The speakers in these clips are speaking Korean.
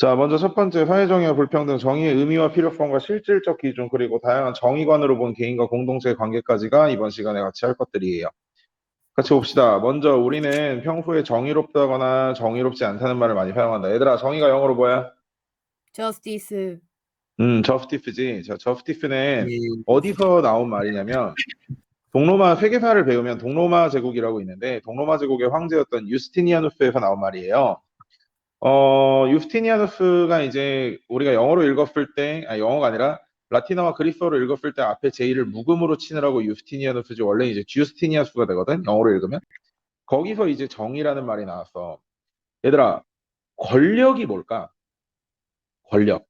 자, 먼저 첫 번째, 사회정의와 불평등, 정의의 의미와 필요성과 실질적 기준, 그리고 다양한 정의관으로 본 개인과 공동체의 관계까지가 이번 시간에 같이 할 것들이에요. 같이 봅시다. 먼저 우리는 평소에 정의롭다거나 정의롭지 않다는 말을 많이 사용한다. 얘들아, 정의가 영어로 뭐야? 저스티스. 저스티스지. 자, 저스티스는 예. 어디서 나온 말이냐면, 동로마 세계사를 배우면 동로마 제국이라고 있는데, 동로마 제국의 황제였던 유스티니아누스에서 나온 말이에요. 유스티니아누스가 이제 우리가 영어로 읽었을 때, 아니, 영어가 아니라 라틴어와 그리스어로 읽었을 때 앞에 제이를 묵음으로 치느라고 유스티니아누스지, 원래 이제 주스티니아누스가 되거든, 영어로 읽으면. 거기서 이제 정의라는 말이 나왔어. 얘들아, 권력이 뭘까? 권력,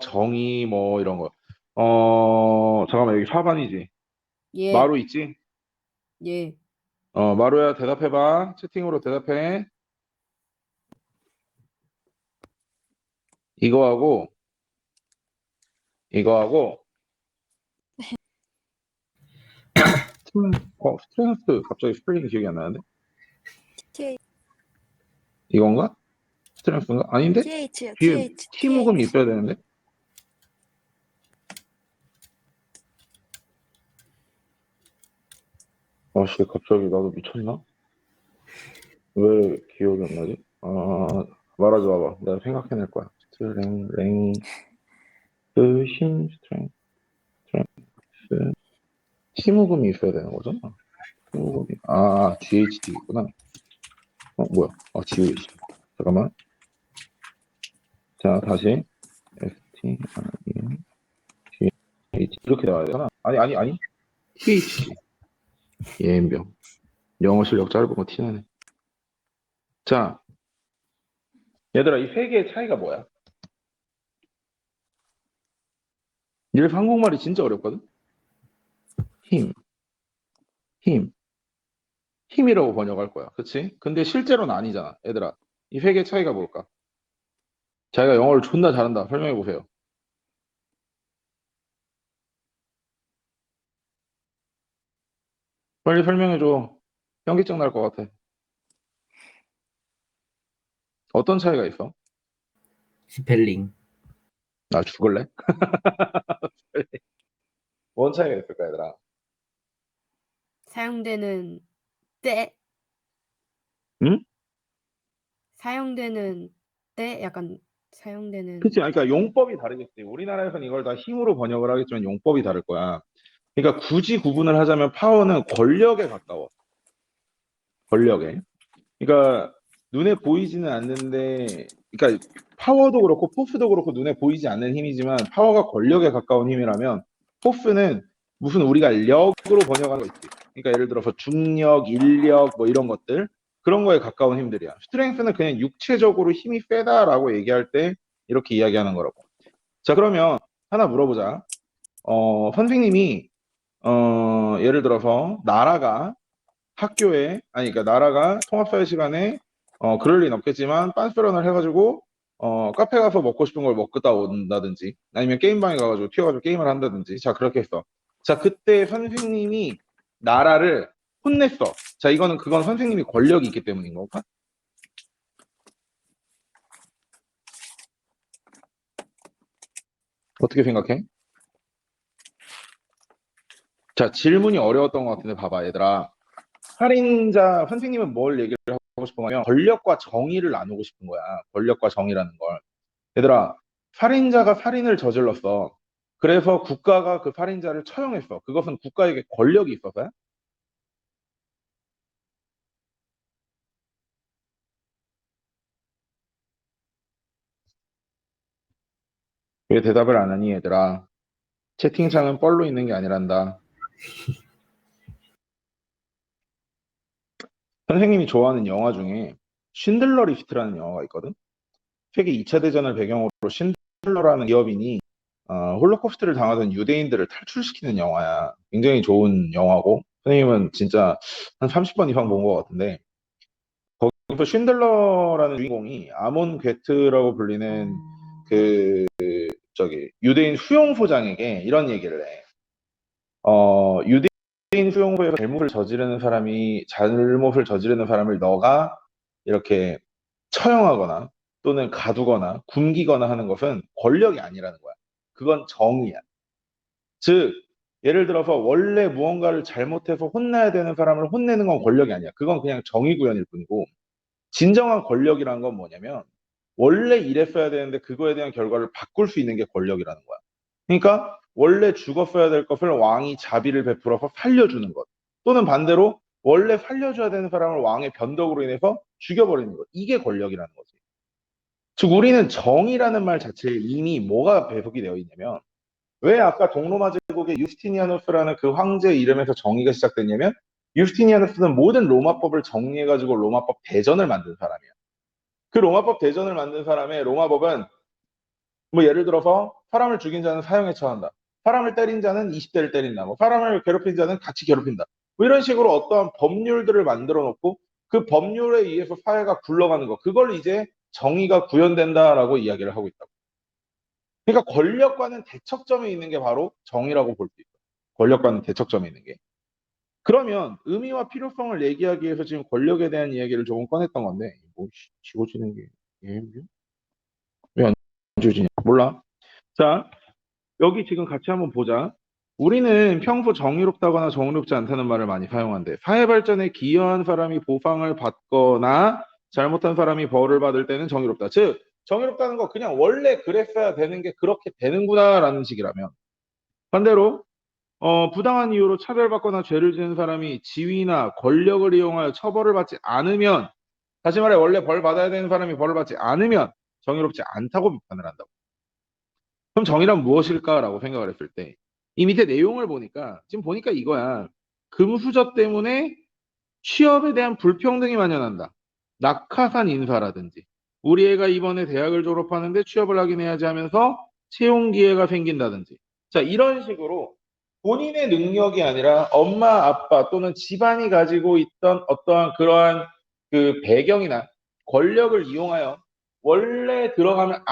정의, 뭐 이런 거. 잠깐만, 여기 4번이지. 예. 마루 있지? 예. 마루야, 대답해봐. 채팅으로 대답해. 이거하고 스트렝스 갑자기 스펠링 기억이 안 나는데? TH, 이건가? 스트렝스인가? 아닌데? TH요, 뒤에 TH, T 모음이 TH. 있어야 되는데? 아씨, 갑자기 나도 미쳤나? 왜 기억이 안 나지? 말하지 마봐. 내가 생각해낼 거야. 스트렝스. T 모음이 있어야 되는 거잖아. T 모음이. GHD구나. 뭐야? GH. 잠깐만. 자, 다시. STREM. GH. 이렇게 나와야 되나? 아니. TH. 예엠병. 영어 실력 짧은 거 티나네. 자, 얘들아, 이 세 개의 차이가 뭐야? 이래서 한국말이 진짜 어렵거든? 힘이라고 번역할 거야. 그치? 근데 실제로는 아니잖아. 얘들아, 이 세 개의 차이가 뭘까? 자기가 영어를 존나 잘한다. 설명해 보세요. 빨리 설명해줘. 현기증 날 것 같아. 어떤 차이가 있어? 스펠링. 나 죽을래? 뭔 차이가 있을까, 얘들아? 사용되는 때. 응? 사용되는 때 약간 사용되는. 그치? 그러니까 용법이 다르겠지. 우리나라에서는 이걸 다 힘으로 번역을 하겠지만 용법이 다를 거야. 그러니까 굳이 구분을 하자면 파워는 권력에 가까워. 권력에. 그러니까 눈에 보이지는 않는데, 그러니까 파워도 그렇고 포스도 그렇고 눈에 보이지 않는 힘이지만 파워가 권력에 가까운 힘이라면, 포스는 무슨 우리가 력으로 번역하는 거 있지. 그러니까 예를 들어서 중력, 인력 뭐 이런 것들, 그런 거에 가까운 힘들이야. 스트렝스는 그냥 육체적으로 힘이 세다라고 얘기할 때 이렇게 이야기하는 거라고. 자, 그러면 하나 물어보자. 선생님이 예를 들어서 나라가 학교에, 그러니까 나라가 통합사회 시간에 그럴 리는 없겠지만 빤스런을 해가지고 카페 가서 먹고 싶은 걸 먹다 온다든지, 아니면 게임방에 가가지고 튀어가지고 게임을 한다든지. 자, 그렇게 했어. 자, 그때 선생님이 나라를 혼냈어. 자, 그건 선생님이 권력이 있기 때문인 건가? 어떻게 생각해? 자, 질문이 어려웠던 것 같은데 봐봐, 얘들아. 선생님은 뭘 얘기를 하고 싶으면 권력과 정의를 나누고 싶은 거야. 권력과 정의라는 걸. 얘들아, 살인자가 살인을 저질렀어. 그래서 국가가 그 살인자를 처형했어. 그것은 국가에게 권력이 있어서야? 왜 대답을 안 하니, 얘들아? 채팅창은 뻘로 있는 게 아니란다. 선생님이 좋아하는 영화 중에 쉰들러 리스트라는 영화가 있거든? 세계 2차 대전을 배경으로 쉰들러라는 기업인이 홀로코스트를 당하던 유대인들을 탈출시키는 영화야. 굉장히 좋은 영화고, 선생님은 진짜 한 30번 이상 본 것 같은데, 거기서 쉰들러라는 주인공이 아몬 괴트라고 불리는 유대인 수용소장에게 이런 얘기를 해. 유대인 수용소에서 잘못을 저지르는 사람을 너가 이렇게 처형하거나 또는 가두거나 굶기거나 하는 것은 권력이 아니라는 거야. 그건 정의야. 즉, 예를 들어서 원래 무언가를 잘못해서 혼나야 되는 사람을 혼내는 건 권력이 아니야. 그건 그냥 정의 구현일 뿐이고, 진정한 권력이란 건 뭐냐면, 원래 이랬어야 되는데 그거에 대한 결과를 바꿀 수 있는 게 권력이라는 거야. 그러니까 원래 죽었어야 될 것을 왕이 자비를 베풀어서 살려주는 것. 또는 반대로 원래 살려줘야 되는 사람을 왕의 변덕으로 인해서 죽여버리는 것. 이게 권력이라는 거지. 즉 우리는 정의라는 말 자체에 이미 뭐가 배속이 되어 있냐면 왜 아까 동로마 제국의 유스티니아누스라는 그 황제의 이름에서 정의가 시작됐냐면 유스티니아누스는 모든 로마법을 정리해가지고 로마법 대전을 만든 사람이야. 그 로마법 대전을 만든 사람의 로마법은 뭐 예를 들어서 사람을 죽인 자는 사형에 처한다. 사람을 때린 자는 20대를 때린다. 뭐 사람을 괴롭힌 자는 같이 괴롭힌다. 뭐 이런 식으로 어떠한 법률들을 만들어 놓고 그 법률에 의해서 사회가 굴러가는 거. 그걸 이제 정의가 구현된다라고 이야기를 하고 있다고. 그러니까 권력과는 대척점에 있는 게 바로 정의라고 볼 수 있어. 권력과는 대척점에 있는 게. 그러면 의미와 필요성을 얘기하기 위해서 지금 권력에 대한 이야기를 조금 꺼냈던 건데 뭐 지워지는 게 왜 안 지워지냐 몰라. 자, 여기 지금 같이 한번 보자. 우리는 평소 정의롭다거나 정의롭지 않다는 말을 많이 사용한대. 사회 발전에 기여한 사람이 보상을 받거나 잘못한 사람이 벌을 받을 때는 정의롭다. 즉, 정의롭다는 거 그냥 원래 그랬어야 되는 게 그렇게 되는구나라는 식이라면. 반대로 부당한 이유로 차별받거나 죄를 지은 사람이 지위나 권력을 이용하여 처벌을 받지 않으면, 다시 말해 원래 벌 받아야 되는 사람이 벌을 받지 않으면 정의롭지 않다고 비판을 한다고. 그럼 정의란 무엇일까라고 생각을 했을 때, 이 밑에 내용을 보니까, 지금 보니까 이거야. 금수저 때문에 취업에 대한 불평등이 만연한다. 낙하산 인사라든지, 우리 애가 이번에 대학을 졸업하는데 취업을 하긴 해야지 하면서 채용 기회가 생긴다든지. 자, 이런 식으로 본인의 능력이 아니라 엄마, 아빠 또는 집안이 가지고 있던 어떠한 그러한 그 배경이나 권력을 이용하여 원래 들어가면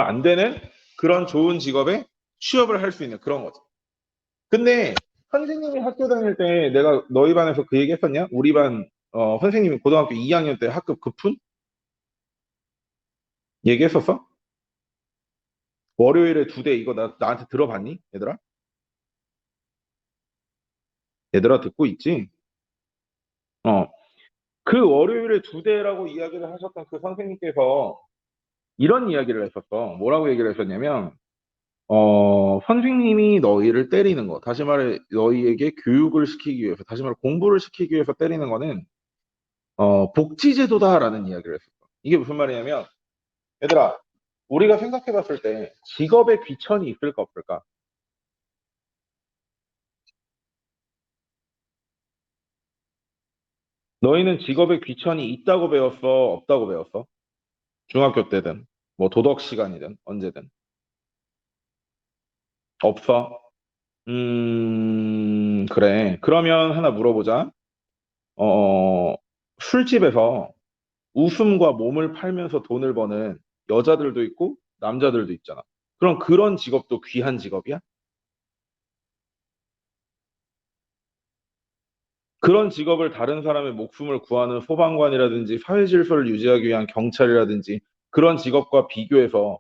안 되는 그런 좋은 직업에 취업을 할 수 있는 그런 거죠. 근데 선생님이 학교 다닐 때 내가 너희 반에서 그 얘기 했었냐? 우리 반 선생님이 고등학교 2학년 때 학급 급훈? 얘기했었어? 월요일에 2대 이거 나한테 들어봤니? 얘들아? 얘들아 듣고 있지? 어. 그 월요일에 2대라고 이야기를 하셨던 그 선생님께서 이런 이야기를 했었어. 뭐라고 얘기를 했었냐면 선생님이 너희를 때리는 거, 다시 말해, 너희에게 교육을 시키기 위해서, 다시 말해, 공부를 시키기 위해서 때리는 거는, 복지제도다라는 이야기를 했었어. 이게 무슨 말이냐면, 얘들아, 우리가 생각해 봤을 때, 직업에 귀천이 있을까, 없을까? 너희는 직업에 귀천이 있다고 배웠어, 없다고 배웠어? 중학교 때든, 뭐, 도덕 시간이든, 언제든. 없어? 그래. 그러면 하나 물어보자. 어, 술집에서 웃음과 몸을 팔면서 돈을 버는 여자들도 있고 남자들도 있잖아. 그럼 그런 직업도 귀한 직업이야? 그런 직업을 다른 사람의 목숨을 구하는 소방관이라든지 사회 질서를 유지하기 위한 경찰이라든지 그런 직업과 비교해서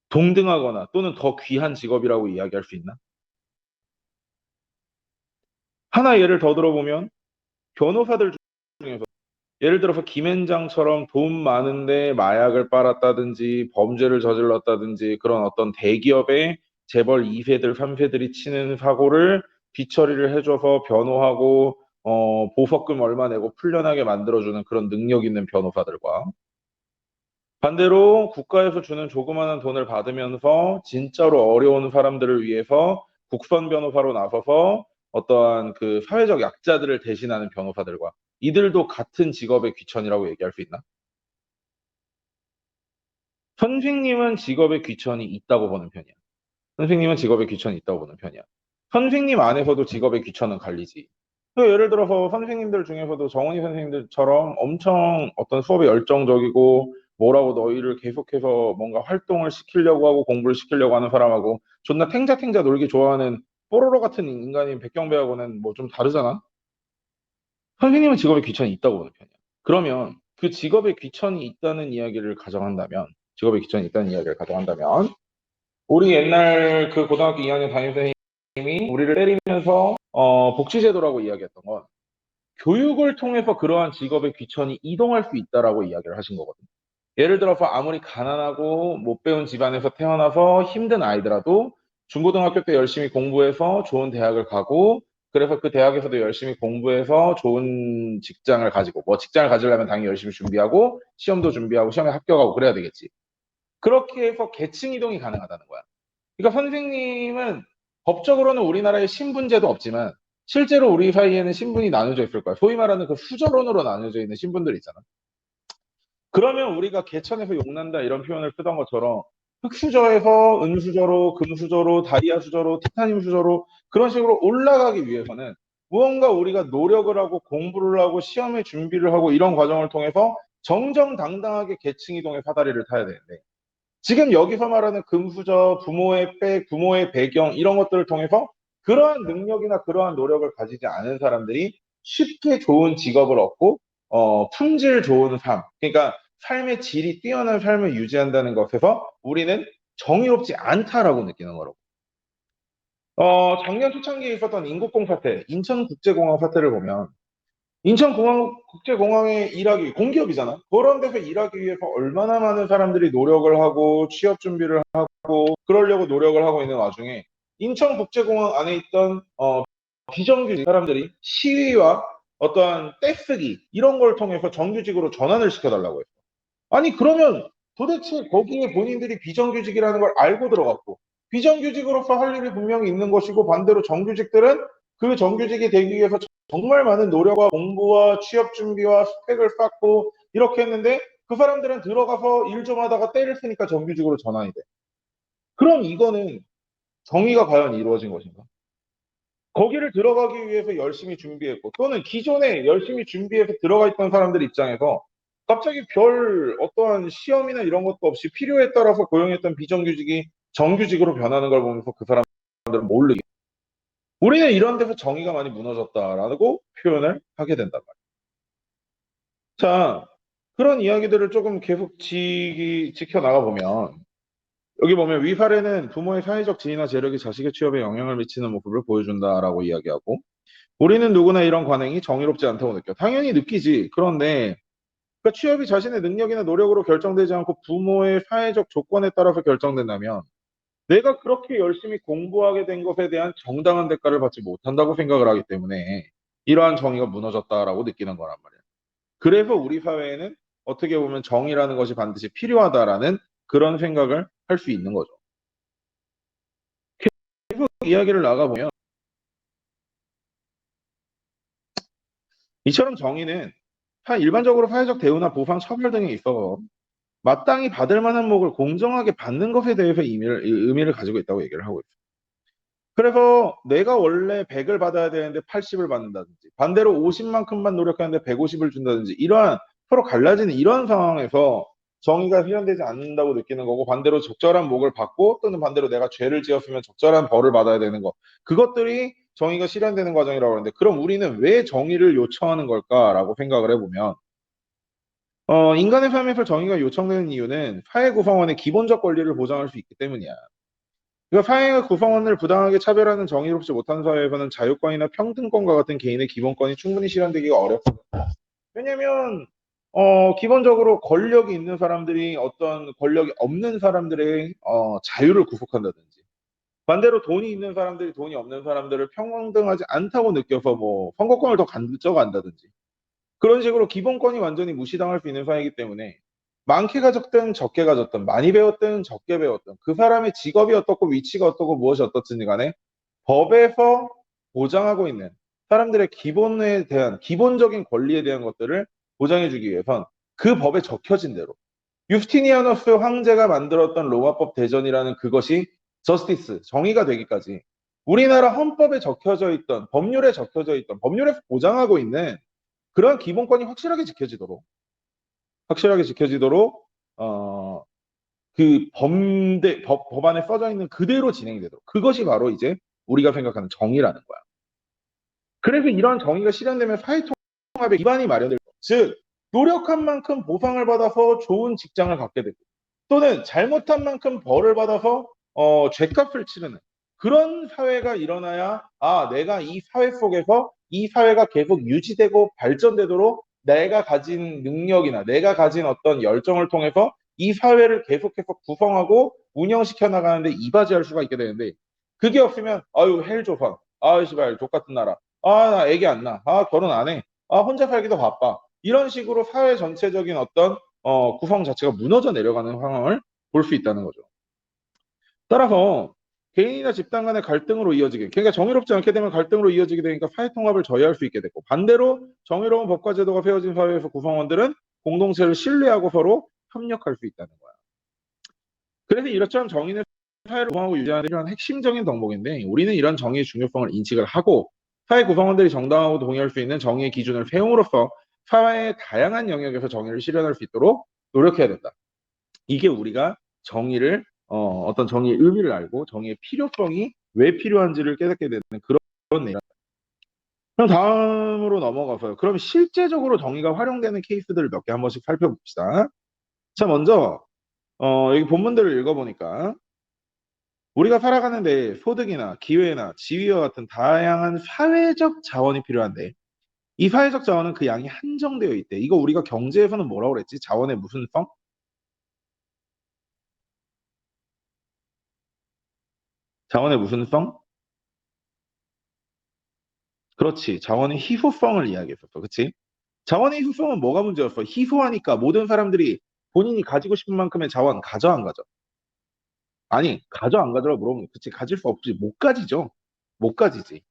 동등하거나 또는 더 귀한 직업이라고 이야기할 수 있나? 하나 예를 더 들어보면 변호사들 중에서 예를 들어서 김앤장처럼 돈 많은데 마약을 빨았다든지 범죄를 저질렀다든지 그런 어떤 대기업의 재벌 2세들, 3세들이 치는 사고를 뒤처리를 해줘서 변호하고 보석금 얼마 내고 풀려나게 만들어주는 그런 능력 있는 변호사들과 반대로 국가에서 주는 조그마한 돈을 받으면서 진짜로 어려운 사람들을 위해서 국선 변호사로 나서서 어떠한 그 사회적 약자들을 대신하는 변호사들과 이들도 같은 직업의 귀천이라고 얘기할 수 있나? 선생님은 직업의 귀천이 있다고 보는 편이야. 선생님은 직업의 귀천이 있다고 보는 편이야. 선생님 안에서도 직업의 귀천은 갈리지. 그 예를 들어서 선생님들 중에서도 정원희 선생님들처럼 엄청 어떤 수업에 열정적이고 뭐라고 너희를 계속해서 뭔가 활동을 시키려고 하고 공부를 시키려고 하는 사람하고 존나 탱자탱자 놀기 좋아하는 뽀로로 같은 인간인 백경배하고는 뭐 좀 다르잖아? 선생님은 직업의 귀천이 있다고 보는 편이야. 그러면 그 직업에 귀천이 있다는 이야기를 가정한다면, 우리 옛날 그 고등학교 2학년 담임선생님이 우리를 때리면서 복지제도라고 이야기했던 건 교육을 통해서 그러한 직업의 귀천이 이동할 수 있다라고 이야기를 하신 거거든요. 예를 들어서 아무리 가난하고 못 배운 집안에서 태어나서 힘든 아이더라도 중고등학교 때 열심히 공부해서 좋은 대학을 가고, 그래서 그 대학에서도 열심히 공부해서 좋은 직장을 가지고, 뭐 직장을 가지려면 당연히 열심히 준비하고 시험도 준비하고 시험에 합격하고 그래야 되겠지. 그렇게 해서 계층 이동이 가능하다는 거야. 그러니까 선생님은 법적으로는 우리나라에 신분제도 없지만 실제로 우리 사이에는 신분이 나눠져 있을 거야. 소위 말하는 그 수저론으로 나눠져 있는 신분들 있잖아. 그러면 우리가 개천에서 용난다 이런 표현을 쓰던 것처럼 흑수저에서 은수저로, 금수저로, 다이아 수저로, 티타늄 수저로 그런 식으로 올라가기 위해서는 무언가 우리가 노력을 하고 공부를 하고 시험에 준비를 하고 이런 과정을 통해서 정정당당하게 계층 이동의 사다리를 타야 되는데, 지금 여기서 말하는 금수저, 부모의 백, 부모의 배경 이런 것들을 통해서 그러한 능력이나 그러한 노력을 가지지 않은 사람들이 쉽게 좋은 직업을 얻고 품질 좋은 삶, 그러니까 삶의 질이 뛰어난 삶을 유지한다는 것에서 우리는 정의롭지 않다라고 느끼는 거라고. 작년 초창기에 있었던 인국공 사태, 인천국제공항 사태를 보면 인천국제공항에 일하기, 공기업이잖아. 그런 데서 일하기 위해서 얼마나 많은 사람들이 노력을 하고 취업 준비를 하고 그러려고 노력을 하고 있는 와중에 인천국제공항 안에 있던 비정규직 사람들이 시위와 어떠한 떼쓰기 이런 걸 통해서 정규직으로 전환을 시켜달라고 했어. 아니 그러면 도대체 거기에 본인들이 비정규직이라는 걸 알고 들어갔고 비정규직으로서 할 일이 분명히 있는 것이고, 반대로 정규직들은 그 정규직이 되기 위해서 정말 많은 노력과 공부와 취업 준비와 스펙을 쌓고 이렇게 했는데 그 사람들은 들어가서 일 좀 하다가 때를 쓰니까 정규직으로 전환이 돼. 그럼 이거는 정의가 과연 이루어진 것인가? 거기를 들어가기 위해서 열심히 준비했고 또는 기존에 열심히 준비해서 들어가 있던 사람들 입장에서 갑자기 별 어떠한 시험이나 이런 것도 없이 필요에 따라서 고용했던 비정규직이 정규직으로 변하는 걸 보면서 그 사람들은 모르게 우리는 이런 데서 정의가 많이 무너졌다라고 표현을 하게 된단 말이에요. 자, 그런 이야기들을 조금 계속 지켜나가 보면 여기 보면 위사례는 부모의 사회적 지위나 재력이 자식의 취업에 영향을 미치는 모습을 보여준다라고 이야기하고, 우리는 누구나 이런 관행이 정의롭지 않다고 느껴. 당연히 느끼지. 그런데 그러니까 취업이 자신의 능력이나 노력으로 결정되지 않고 부모의 사회적 조건에 따라서 결정된다면 내가 그렇게 열심히 공부하게 된 것에 대한 정당한 대가를 받지 못한다고 생각을 하기 때문에 이러한 정의가 무너졌다라고 느끼는 거란 말이야. 그래서 우리 사회에는 어떻게 보면 정의라는 것이 반드시 필요하다라는 그런 생각을 할 수 있는 거죠. 계속 이야기를 나가보면 이처럼 정의는 일반적으로 사회적 대우나 보상, 처벌 등에 있어서 마땅히 받을 만한 목을 공정하게 받는 것에 대해서 의미를 가지고 있다고 얘기를 하고 있어요. 그래서 내가 원래 100을 받아야 되는데 80을 받는다든지, 반대로 50만큼만 노력하는데 150을 준다든지, 이러한 서로 갈라지는 이런 상황에서 정의가 실현되지 않는다고 느끼는 거고, 반대로 적절한 목을 받고 또는 반대로 내가 죄를 지었으면 적절한 벌을 받아야 되는 거, 그것들이 정의가 실현되는 과정이라고 하는데, 그럼 우리는 왜 정의를 요청하는 걸까라고 생각을 해보면 인간의 삶에서 정의가 요청되는 이유는 사회 구성원의 기본적 권리를 보장할 수 있기 때문이야. 그러니까 사회 구성원을 부당하게 차별하는 정의롭지 못한 사회에서는 자유권이나 평등권과 같은 개인의 기본권이 충분히 실현되기가 어렵거든요. 왜냐하면 기본적으로 권력이 있는 사람들이 어떤 권력이 없는 사람들의 자유를 구속한다든지, 반대로 돈이 있는 사람들이 돈이 없는 사람들을 평등하지 않다고 느껴서 뭐 선거권을 더 가져간다든지, 그런 식으로 기본권이 완전히 무시당할 수 있는 사회이기 때문에 많게 가졌든 적게 가졌든 많이 배웠든 적게 배웠든 그 사람의 직업이 어떻고 위치가 어떻고 무엇이 어떻든지 간에 법에서 보장하고 있는 사람들의 기본에 대한 기본적인 권리에 대한 것들을 보장해주기 위해선 그 법에 적혀진 대로 유스티니아누스 황제가 만들었던 로마법 대전이라는 그것이 저스티스, 정의가 되기까지 우리나라 헌법에 적혀져 있던 법률에 적혀져 있던 법률에서 보장하고 있는 그런 기본권이 확실하게 지켜지도록 그 법안에 써져 있는 그대로 진행이 되도록, 그것이 바로 이제 우리가 생각하는 정의라는 거야. 그래서 이러한 정의가 실현되면 사회통합의 기반이 마련될 거야. 즉 노력한 만큼 보상을 받아서 좋은 직장을 갖게 되고 또는 잘못한 만큼 벌을 받아서 죗값을 치르는 그런 사회가 일어나야 내가 이 사회 속에서 이 사회가 계속 유지되고 발전되도록 내가 가진 능력이나 내가 가진 어떤 열정을 통해서 이 사회를 계속해서 구성하고 운영시켜 나가는데 이바지할 수가 있게 되는데 그게 없으면 아유 헬조선 씨발 족같은 나라 나 애기 안 낳아 결혼 안 해 혼자 살기도 바빠 이런 식으로 사회 전체적인 어떤 구성 자체가 무너져 내려가는 상황을 볼 수 있다는 거죠. 따라서 개인이나 집단 간의 갈등으로 이어지게 그러니까 정의롭지 않게 되면 갈등으로 이어지게 되니까 사회 통합을 저해할 수 있게 되고 반대로 정의로운 법과 제도가 세워진 사회에서 구성원들은 공동체를 신뢰하고 서로 협력할 수 있다는 거야. 그래서 이렇처럼 정의는 사회를 구성하고 유지하는 데 필요한 핵심적인 덕목인데 우리는 이런 정의의 중요성을 인식을 하고 사회 구성원들이 정당하고 동의할 수 있는 정의의 기준을 세움으로써 사회의 다양한 영역에서 정의를 실현할 수 있도록 노력해야 된다. 이게 우리가 정의를 어떤 정의의 의미를 알고 정의의 필요성이 왜 필요한지를 깨닫게 되는 그런 내용. 그럼 다음으로 넘어가서요. 그럼 실제적으로 정의가 활용되는 케이스들을 몇 개 한 번씩 살펴봅시다. 자, 먼저 여기 본문들을 읽어보니까 우리가 살아가는데 소득이나 기회나 지위와 같은 다양한 사회적 자원이 필요한데 이 사회적 자원은 그 양이 한정되어 있대. 이거 우리가 경제에서는 뭐라고 그랬지? 자원의 무슨 성? 자원의 무슨 성? 그렇지. 자원의 희소성을 이야기했었어. 그치? 자원의 희소성은 뭐가 문제였어? 희소하니까 모든 사람들이 본인이 가지고 싶은 만큼의 자원 가져 안 가져? 아니, 가져 안 가져라고 물어보면 그치. 가질 수 없지. 못 가지죠. 못 가지지.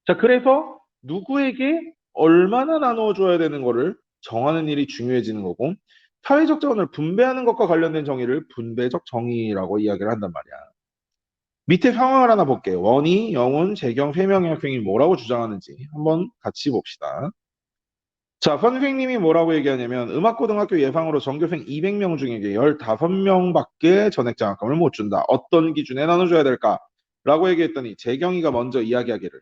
자, 그래서 누구에게 얼마나 나누어줘야 되는 거를 정하는 일이 중요해지는 거고 사회적 자원을 분배하는 것과 관련된 정의를 분배적 정의라고 이야기를 한단 말이야. 밑에 상황을 하나 볼게요. 원희, 영훈, 재경 3명의 학생이 뭐라고 주장하는지 한번 같이 봅시다. 자, 선생님이 뭐라고 얘기하냐면 음악고등학교 예상으로 전교생 200명 중에 15명밖에 전액장학금을 못 준다. 어떤 기준에 나눠줘야 될까? 라고 얘기했더니 재경이가 먼저 이야기하기를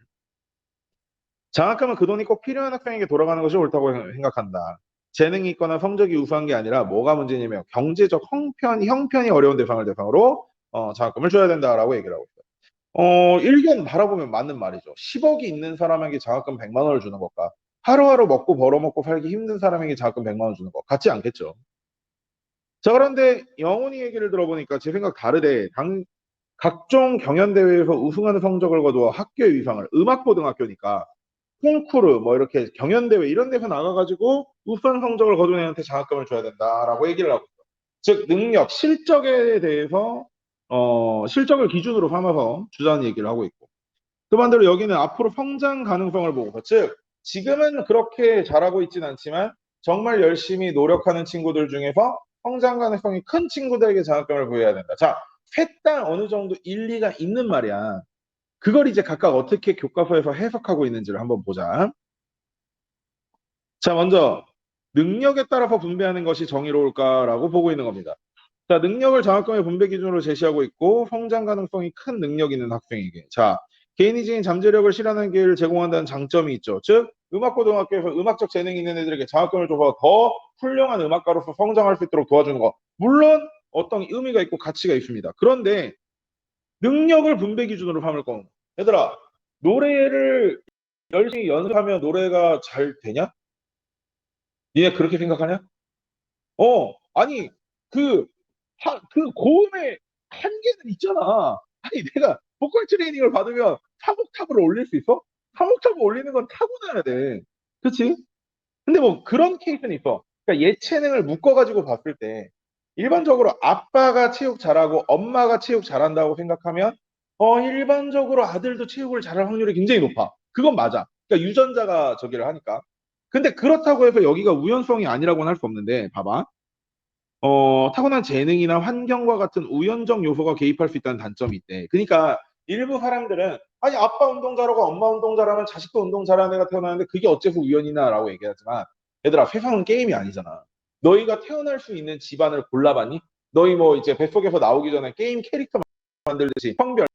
장학금은 그 돈이 꼭 필요한 학생에게 돌아가는 것이 옳다고 생각한다. 재능이 있거나 성적이 우수한 게 아니라 뭐가 문제냐면 경제적 형편이 어려운 대상을 대상으로 장학금을 줘야 된다라고 얘기를 하고 있어요. 일견 바라보면 맞는 말이죠. 10억이 있는 사람에게 장학금 100만 원을 주는 것과 하루하루 먹고 벌어먹고 살기 힘든 사람에게 장학금 100만 원 주는 것 같지 않겠죠. 자, 그런데 영훈이 얘기를 들어보니까 제 생각 다르대. 각종 경연대회에서 우승하는 성적을 거두어 학교의 위상을 음악고등학교니까 콩쿠르 뭐 이렇게 경연대회 이런 데서 나가가지고 우수한 성적을 거둔 애한테 장학금을 줘야 된다라고 얘기를 하고 있어요. 즉 능력, 실적에 대해서 실적을 기준으로 삼아서 주자는 얘기를 하고 있고 그 반대로 여기는 앞으로 성장 가능성을 보고서 즉 지금은 그렇게 잘하고 있진 않지만 정말 열심히 노력하는 친구들 중에서 성장 가능성이 큰 친구들에게 장학금을 부여해야 된다. 자, 셋 다 어느 정도 일리가 있는 말이야. 그걸 이제 각각 어떻게 교과서에서 해석하고 있는지를 한번 보자. 자, 먼저 능력에 따라서 분배하는 것이 정의로울까라고 보고 있는 겁니다. 자, 능력을 장학금의 분배 기준으로 제시하고 있고 성장 가능성이 큰 능력 있는 학생에게 자, 개인이 지닌 잠재력을 실현하는 기회를 제공한다는 장점이 있죠. 즉 음악고등학교에서 음악적 재능이 있는 애들에게 장학금을 줘서 더 훌륭한 음악가로서 성장할 수 있도록 도와주는 거. 물론 어떤 의미가 있고 가치가 있습니다. 그런데 능력을 분배 기준으로 삼을 건 얘들아 노래를 열심히 연습하면 노래가 잘 되냐? 니네 그렇게 생각하냐? 아니 그 고음의 한계는 있잖아. 아니 내가 보컬 트레이닝을 받으면 3옥탑을 올릴 수 있어? 3옥탑을 올리는 건 타고나야 돼. 그치? 근데 뭐 그런 케이스는 있어. 그러니까 예체능을 묶어가지고 봤을 때 일반적으로 아빠가 체육 잘하고 엄마가 체육 잘한다고 생각하면 일반적으로 아들도 체육을 잘할 확률이 굉장히 높아. 그건 맞아. 그러니까 유전자가 저기를 하니까. 근데 그렇다고 해서 여기가 우연성이 아니라고는 할 수 없는데 봐봐. 타고난 재능이나 환경과 같은 우연적 요소가 개입할 수 있다는 단점이 있대. 그러니까 일부 사람들은 아니 아빠 운동 잘하고 엄마 운동 잘하면 자식도 운동 잘하는 애가 태어나는데 그게 어째서 우연이나라고 얘기하지만 얘들아 세상은 게임이 아니잖아. 너희가 태어날 수 있는 집안을 골라봤니? 너희 뭐 이제 뱃속에서 나오기 전에 게임 캐릭터 만들듯이 성별,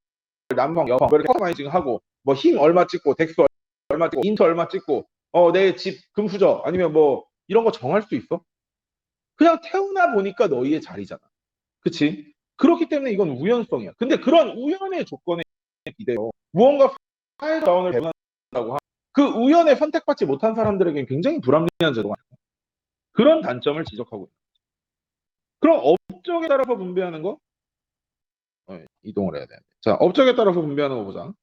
남성, 여성 뭐 이렇게 커스터마이징 하고 뭐 힘 얼마 찍고 덱스 얼마 찍고 인트 얼마 찍고 내 집 금수저 아니면 뭐 이런 거 정할 수 있어? 그냥 태어나 보니까 너희의 자리잖아. 그치? 그렇기 때문에 이건 우연성이야. 근데 그런 우연의 조건에 기대요. 무언가 사회 자원을 배분한다고 그 우연에 선택받지 못한 사람들에게 굉장히 불합리한 제도가 아니야. 그런 단점을 지적하고 있다. 그럼 업적에 따라서 분배하는 거? 이동을 해야 돼. 자, 업적에 따라서 분배하는 거 보자.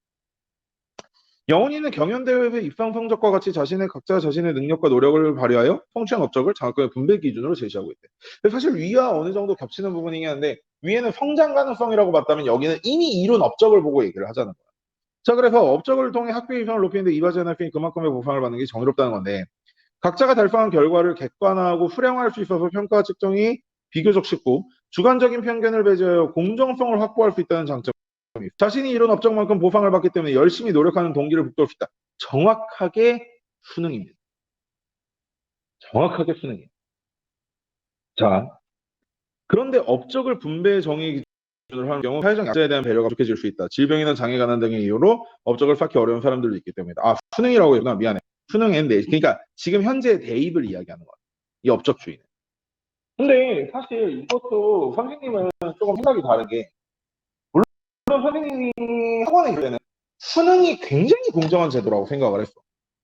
영훈이는 경연대회에서 입상 성적과 같이 각자 자신의 능력과 노력을 발휘하여 성취한 업적을 장학금의 분배 기준으로 제시하고 있대. 근데 사실 위와 어느 정도 겹치는 부분이긴 한데 위에는 성장 가능성이라고 봤다면 여기는 이미 이룬 업적을 보고 얘기를 하자는 거야. 자, 그래서 업적을 통해 학교의 이상을 높이는데 이바지한 학생이 그만큼의 보상을 받는 게 정의롭다는 건데 각자가 달성한 결과를 객관화하고 수량화할 수 있어서 평가 측정이 비교적 쉽고 주관적인 편견을 배제하여 공정성을 확보할 수 있다는 장점이 자신이 이룬 업적만큼 보상을 받기 때문에 열심히 노력하는 동기를 북돋을 수 있다. 정확하게 수능입니다. 정확하게 수능이에요. 자, 그런데 업적을 분배 정의 기준으로 하는 경우 사회적 약자에 대한 배려가 부족해질 수 있다. 질병이나 장애 가난 등의 이유로 업적을 쌓기 어려운 사람들도 있기 때문이다. 아, 수능이라고 했구나. 미안해. 수능엔 그러니까 지금 현재 대입을 이야기하는 거야. 이 업적주의는. 근데 사실 이것도 선생님은 조금 생각이 다른 게 물론 선생님이 학원에 있을 때는 수능이 굉장히 공정한 제도라고 생각을 했어.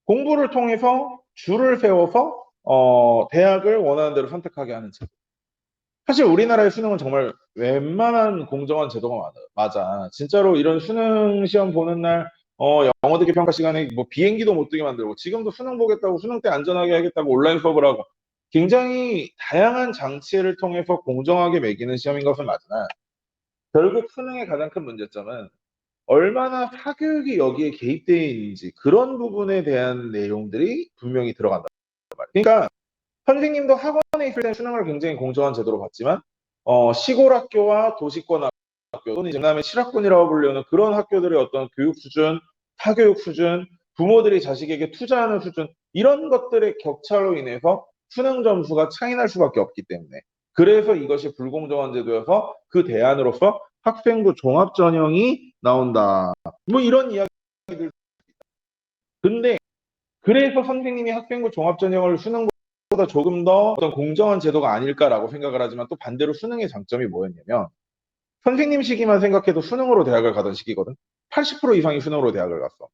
공부를 통해서 줄을 세워서 대학을 원하는 대로 선택하게 하는 제도. 사실 우리나라의 수능은 정말 웬만한 공정한 제도가 맞아. 진짜로 이런 수능 시험 보는 날 영어 듣기 평가 시간에 뭐 비행기도 못 뜨게 만들고 지금도 수능 보겠다고 수능 때 안전하게 하겠다고 온라인 수업을 하고 굉장히 다양한 장치를 통해서 공정하게 매기는 시험인 것은 맞으나 결국 수능의 가장 큰 문제점은 얼마나 사교육이 여기에 개입되어 있는지 그런 부분에 대한 내용들이 분명히 들어간다. 그러니까 선생님도 학원에 있을 때 수능을 굉장히 공정한 제도로 봤지만 시골 학교와 도시권 학교 또는 그다음에 실학군이라고 불리는 그런 학교들의 어떤 교육 수준, 사교육 수준, 부모들이 자식에게 투자하는 수준 이런 것들의 격차로 인해서 수능 점수가 차이날 수밖에 없기 때문에 그래서 이것이 불공정한 제도여서 그 대안으로서 학생부 종합 전형이 나온다. 뭐 이런 이야기들. 근데 그래서 선생님이 학생부 종합 전형을 수능보다 조금 더 어떤 공정한 제도가 아닐까라고 생각을 하지만 또 반대로 수능의 장점이 뭐였냐면 선생님 시기만 생각해도 수능으로 대학을 가던 시기거든. 80% 이상이 수능으로 대학을 갔어.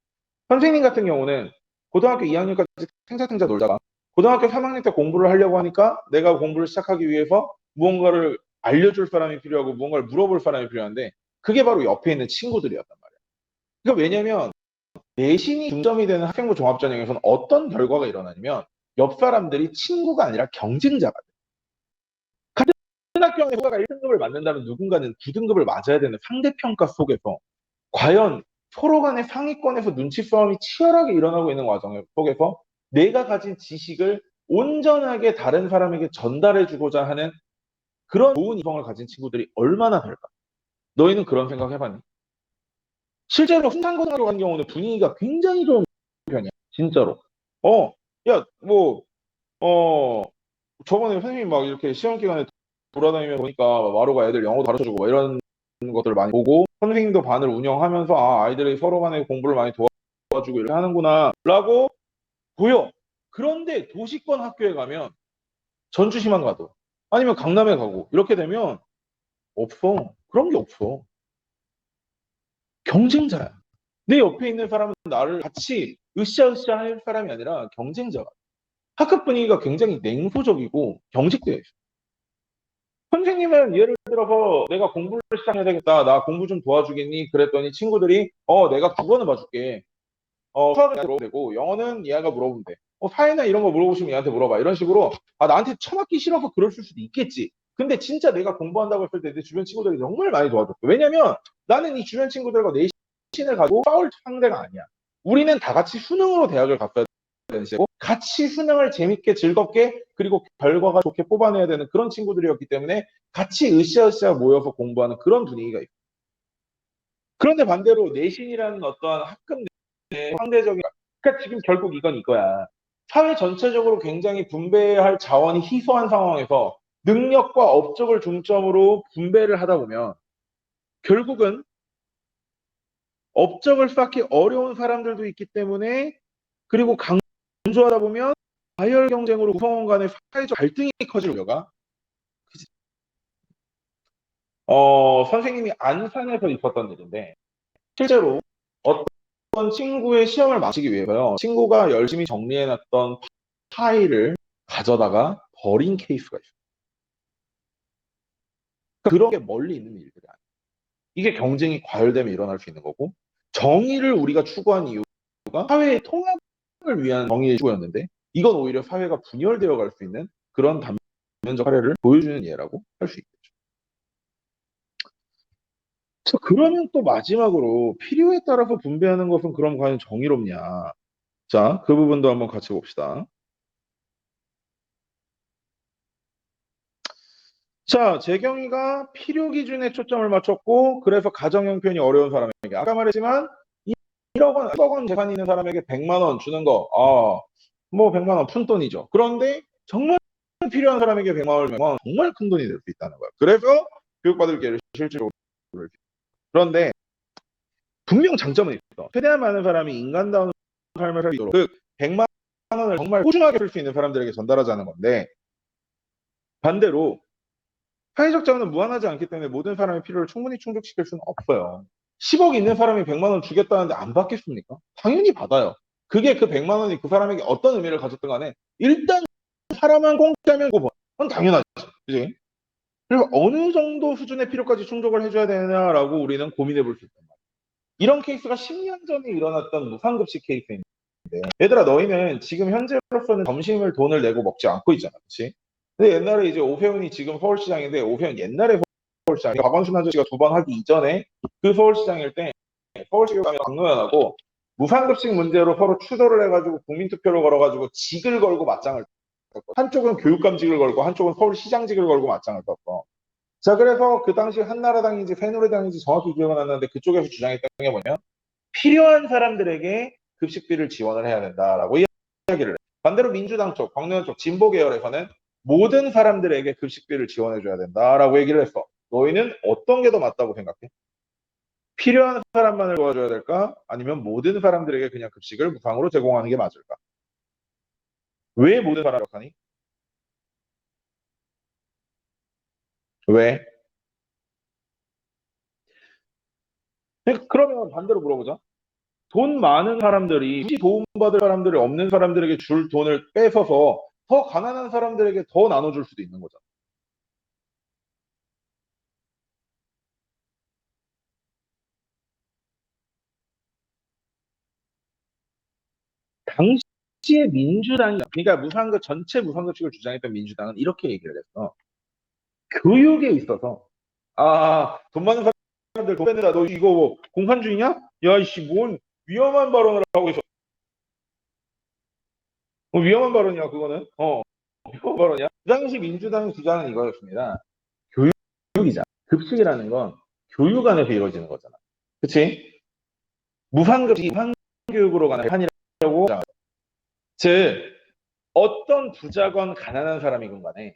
선생님 같은 경우는 고등학교 2학년까지 탱자탱자 놀다가 고등학교 3학년 때 공부를 하려고 하니까 내가 공부를 시작하기 위해서 무언가를 알려줄 사람이 필요하고 무언가를 물어볼 사람이 필요한데 그게 바로 옆에 있는 친구들이었단 말이야. 그러니까 왜냐면 내신이 중점이 되는 학생부 종합전형에서는 어떤 결과가 일어나냐면 옆 사람들이 친구가 아니라 경쟁자가 돼. 같은 학교 안에 누군가가 1등급을 맞는다면 누군가는 9등급을 맞아야 되는 상대평가 속에서 과연 서로 간의 상위권에서 눈치 싸움이 치열하게 일어나고 있는 과정 속에서 내가 가진 지식을 온전하게 다른 사람에게 전달해 주고자 하는 그런 좋은 이성을 가진 친구들이 얼마나 될까? 너희는 그런 생각 해봤니? 실제로 순탄고등학교 같은 경우는 분위기가 굉장히 좋은 편이야. 진짜로. 야, 뭐, 저번에 선생님 막 이렇게 시험 기간에 돌아다니면서 보니까 마루가 애들 영어도 가르쳐주고 뭐 이런 것들을 많이 보고 선생님도 반을 운영하면서 아이들이 서로 간에 공부를 많이 도와주고 이렇게 하는구나 라고 보여. 그런데 도시권 학교에 가면 전주시만 가도 아니면 강남에 가고 이렇게 되면 없어. 그런 게 없어. 경쟁자야. 내 옆에 있는 사람은 나를 같이 으쌰으쌰 할 사람이 아니라 경쟁자가. 학급 분위기가 굉장히 냉소적이고 경직되어 있어. 선생님은 예를 들어서 내가 공부를 시작해야 되겠다. 나 공부 좀 도와주겠니? 그랬더니 친구들이 내가 국어는 봐줄게. 수학은 내가 물어보면 되고 영어는 얘가 물어보면 돼. 사회나 이런 거 물어보시면 얘한테 물어봐. 이런 식으로 나한테 처맞기 싫어서 그럴 수도 있겠지. 근데 진짜 내가 공부한다고 했을 때 내 주변 친구들이 정말 많이 도와줬어. 왜냐면 나는 이 주변 친구들과 내신을 가지고 싸울 상대가 아니야. 우리는 다 같이 수능으로 대학을 갔어야 되는 시고 같이 수능을 재밌게 즐겁게 그리고 결과가 좋게 뽑아내야 되는 그런 친구들이었기 때문에 같이 으쌰으쌰 모여서 공부하는 그런 분위기가 있고 그런데 반대로 내신이라는 어떠한 학급 상대적인 그러니까 지금 결국 이건 이거야. 사회 전체적으로 굉장히 분배할 자원이 희소한 상황에서 능력과 업적을 중점으로 분배를 하다 보면 결국은 업적을 쌓기 어려운 사람들도 있기 때문에 그리고 강조하다 보면 과열 경쟁으로 구성원 간의 사회적 갈등이 커질 우려가 선생님이 안산에서 있었던 일인데 실제로 어떤 친구의 시험을 마치기 위해서요. 친구가 열심히 정리해놨던 파일을 가져다가 버린 케이스가 있어요. 그런 게 멀리 있는 일들이 아니에요. 이게 경쟁이 과열되면 일어날 수 있는 거고 정의를 우리가 추구한 이유가 사회의 통합을 위한 정의의 추구였는데 이건 오히려 사회가 분열되어 갈 수 있는 그런 단면적 사례를 보여주는 예라고 할 수 있겠죠. 자, 그러면 또 마지막으로 필요에 따라서 분배하는 것은 그럼 과연 정의롭냐? 자, 그 부분도 한번 같이 봅시다. 자, 재경이가 필요 기준에 초점을 맞췄고 그래서 가정 형편이 어려운 사람에게 아까 말했지만 1억 원, 10억 원 재산이 있는 사람에게 100만 원 주는 거, 뭐 100만 원 푼돈이죠. 그런데 정말 필요한 사람에게 100만 원 주면 정말 큰 돈이 될 수 있다는 거야. 그래서 교육받을 기회를 실제로 그런데 분명 장점은 있어. 최대한 많은 사람이 인간다운 삶을 살 수 있도록 그 100만 원을 정말 소중하게 쓸 수 있는 사람들에게 전달하자는 건데 반대로 사회적 자원은 무한하지 않기 때문에 모든 사람의 필요를 충분히 충족시킬 수는 없어요. 10억 있는 사람이 100만 원 주겠다는데 안 받겠습니까? 당연히 받아요. 그게 그 100만 원이 그 사람에게 어떤 의미를 가졌든 간에 일단 사람은 공짜면 그건 당연하지. 그지? 그래서 어느 정도 수준의 필요까지 충족을 해줘야 되냐라고 우리는 고민해 볼 수 있단 말이에요. 이런 케이스가 10년 전에 일어났던 무상급식 케이스인데 얘들아 너희는 지금 현재로서는 점심을 돈을 내고 먹지 않고 있잖아. 그치? 근데 옛날에 이제 오페온이 지금 서울시장인데 오페온 옛날에 서울시장 박원순 아저씨가 2번 하기 이전에 그 서울시장일 때 서울시장이 박노현하고 무상급식 문제로 서로 추도를 해가지고 국민투표를 걸어가지고 직을 걸고 맞짱을 떴고 한쪽은 교육감직을 걸고 한쪽은 서울시장직을 걸고 맞짱을 떴어. 자 그래서 그 당시 한나라당인지 새누리당인지 정확히 기억은 안 나는데 그쪽에서 주장했던 게 뭐냐 필요한 사람들에게 급식비를 지원을 해야 된다라고 이야기를 해요. 반대로 민주당 쪽, 박노현 쪽, 진보 계열에서는 모든 사람들에게 급식비를 지원해줘야 된다라고 얘기를 했어. 너희는 어떤 게 더 맞다고 생각해? 필요한 사람만을 도와줘야 될까? 아니면 모든 사람들에게 그냥 급식을 무상으로 제공하는 게 맞을까? 왜 모든 사람을 하니? 왜? 그러면 반대로 물어보자. 돈 많은 사람들이 굳이 도움받을 사람들이 없는 사람들에게 줄 돈을 뺏어서 더 가난한 사람들에게 더 나눠줄 수도 있는 거잖아. 당시에 민주당이 그러니까 무상급 전체 무상급식을 주장했던 민주당은 이렇게 얘기를 했어. 교육에 있어서 돈 많은 사람들 돈 뺏는다. 너 이거 뭐 공산주의냐? 야 이씨 뭔 위험한 발언을 하고 있어. 위험한 발언이야 그거는. 위험한 발언이야. 그 당시 민주당 주장은 이거였습니다. 교육이자 급식이라는 건 교육 안에서 이루어지는 거잖아. 그치? 무상급식, 무상교육으로 가는 판이라고. 즉 어떤 부자건 가난한 사람이건 간에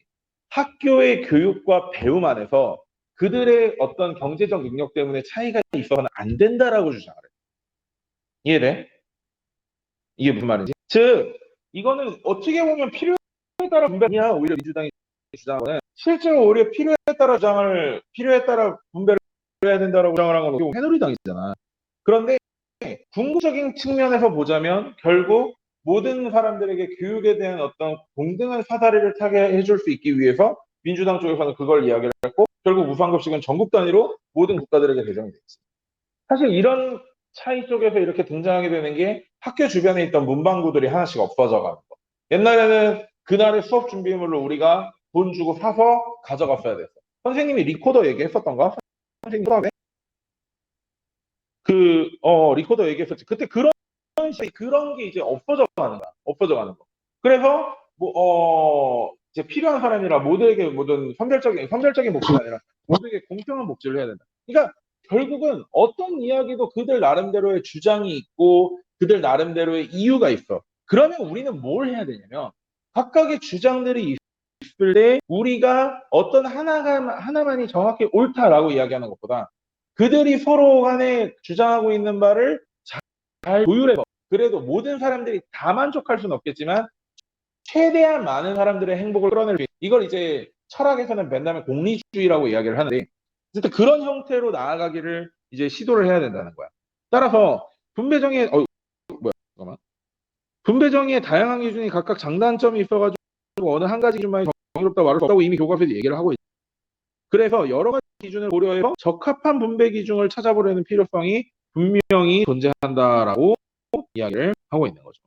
학교의 교육과 배움 안에서 그들의 어떤 경제적 능력 때문에 차이가 있어서는 안 된다라고 주장을 해요. 이해돼? 이게 무슨 말인지? 즉 이거는 어떻게 보면 필요에 따라 분배냐 오히려 민주당이 주장하는 실제로 오히려 필요에 따라 분배를 해야 된다라고 주장을 한 건 새누리당이잖아. 그런데 궁극적인 측면에서 보자면 결국 모든 사람들에게 교육에 대한 어떤 동등한 사다리를 타게 해줄 수 있기 위해서 민주당 쪽에서는 그걸 이야기를 했고 결국 무상급식은 전국 단위로 모든 국가들에게 배정이 됐지. 사실 이런 차이 쪽에서 이렇게 등장하게 되는 게 학교 주변에 있던 문방구들이 하나씩 없어져 가는 거. 옛날에는 그날의 수업 준비물로 우리가 돈 주고 사서 가져갔어야 됐어. 선생님이 리코더 얘기했었던가? 선생님 리코더 얘기했었지. 그때 그런 게 이제 없어져 가는 거야. 없어져 가는 거. 그래서 이제 필요한 사람이라 모두에게 모든 선별적인 목표가 아니라 모두에게 공평한 복지를 해야 된다. 그러니까 결국은 어떤 이야기도 그들 나름대로의 주장이 있고 그들 나름대로의 이유가 있어. 그러면 우리는 뭘 해야 되냐면 각각의 주장들이 있을 때 우리가 어떤 하나만이 정확히 옳다라고 이야기하는 것보다 그들이 서로 간에 주장하고 있는 바를 잘 조율해서 그래도 모든 사람들이 다 만족할 수는 없겠지만 최대한 많은 사람들의 행복을 끌어낼 수 있는, 이걸 이제 철학에서는 맨날 공리주의라고 이야기를 하는데, 어쨌든 그런 형태로 나아가기를 이제 시도를 해야 된다는 거야. 따라서 분배정의의 잠깐만. 분배정의의 다양한 기준이 각각 장단점이 있어가지고 어느 한 가지 기준만이 정의롭다고 말할 수 없다고 이미 교과서에서 얘기를 하고 있어. 그래서 여러 가지 기준을 고려해서 적합한 분배 기준을 찾아보려는 필요성이 분명히 존재한다라고 이야기를 하고 있는 거죠.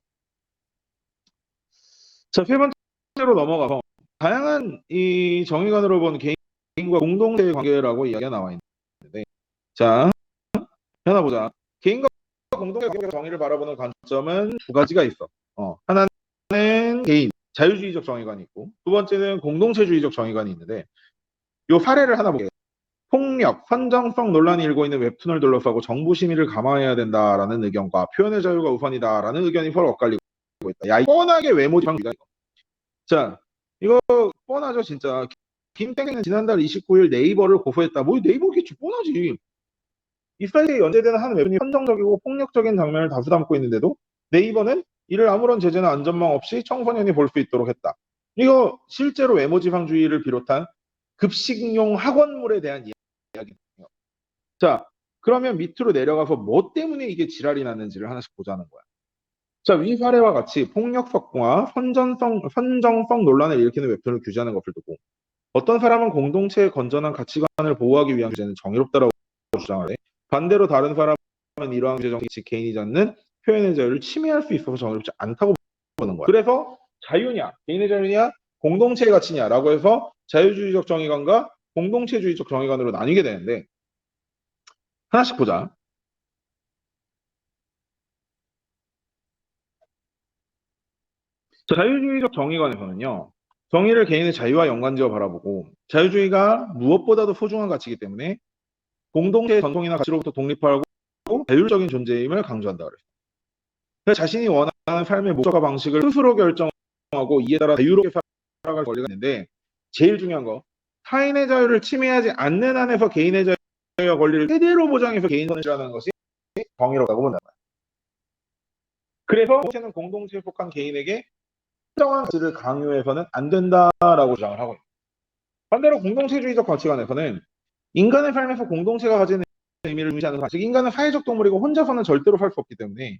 자, 세 번째로 넘어가서 다양한 이 정의관으로 본 개인과 공동체의 관계라고 이야기가 나와 있는데, 자, 하나 보자. 개인과 공동체의 정의를 바라보는 관점은 두 가지가 있어. 하나는 개인, 자유주의적 정의관이 있고, 두 번째는 공동체주의적 정의관이 있는데, 요 사례를 하나 보게. 폭력, 선정성 논란이 일고 있는 웹툰을 둘러싸고 정부 심의를 감안해야 된다라는 의견과 표현의 자유가 우선이다라는 의견이 서로 엇갈리고 있다. 야, 뻔하게 외모지상주의다. 자, 이거 뻔하죠, 진짜. 김땡땡은 지난달 29일 네이버를 고소했다. 뭐 네이버겠지, 뻔하지. 이 사이에 연재되는 한 웹툰이 선정적이고 폭력적인 장면을 다수 담고 있는데도 네이버는 이를 아무런 제재나 안전망 없이 청소년이 볼 수 있도록 했다. 이거 실제로 외모지상주의를 비롯한 급식용 학원물에 대한 이야기예요. 자, 그러면 밑으로 내려가서 뭐 때문에 이게 지랄이 났는지를 하나씩 보자는 거야. 자, 위 사례와 같이 폭력성과 선정성 논란을 일으키는 웹툰을 규제하는 것을 두고 어떤 사람은 공동체의 건전한 가치관을 보호하기 위한 규제는 정의롭다라고 주장하되, 반대로 다른 사람은 이러한 규제 정치 개인이 갖는 표현의 자유를 침해할 수 있어서 정의롭지 않다고 보는 거야. 그래서 자유냐, 개인의 자유냐, 공동체의 가치냐라고 해서 자유주의적 정의관과 공동체주의적 정의관으로 나뉘게 되는데, 하나씩 보자. 자유주의적 정의관에서는요, 정의를 개인의 자유와 연관지어 바라보고, 자유주의가 무엇보다도 소중한 가치이기 때문에 공동체의 전통이나 가치로부터 독립하고 자율적인 존재임을 강조한다 그랬어요. 그래서 자신이 원하는 삶의 목적과 방식을 스스로 결정하고 이에 따라 자유롭게 살아갈 권리가 있는데, 제일 중요한 거, 타인의 자유를 침해하지 않는 한에서 개인의 자유와 권리를 최대로 보장해서 개인선을 실현하는 것이 정의롭다고 본다. 그래서 공동체는 공동체에 속한 개인에게 특정한 가치를 강요해서는 안 된다라고 주장을 하고 있습니다. 반대로 공동체주의적 가치관에서는 인간의 삶에서 공동체가 가지는 의미를 의미하는 것, 즉 인간은 사회적 동물이고 혼자서는 절대로 살 수 없기 때문에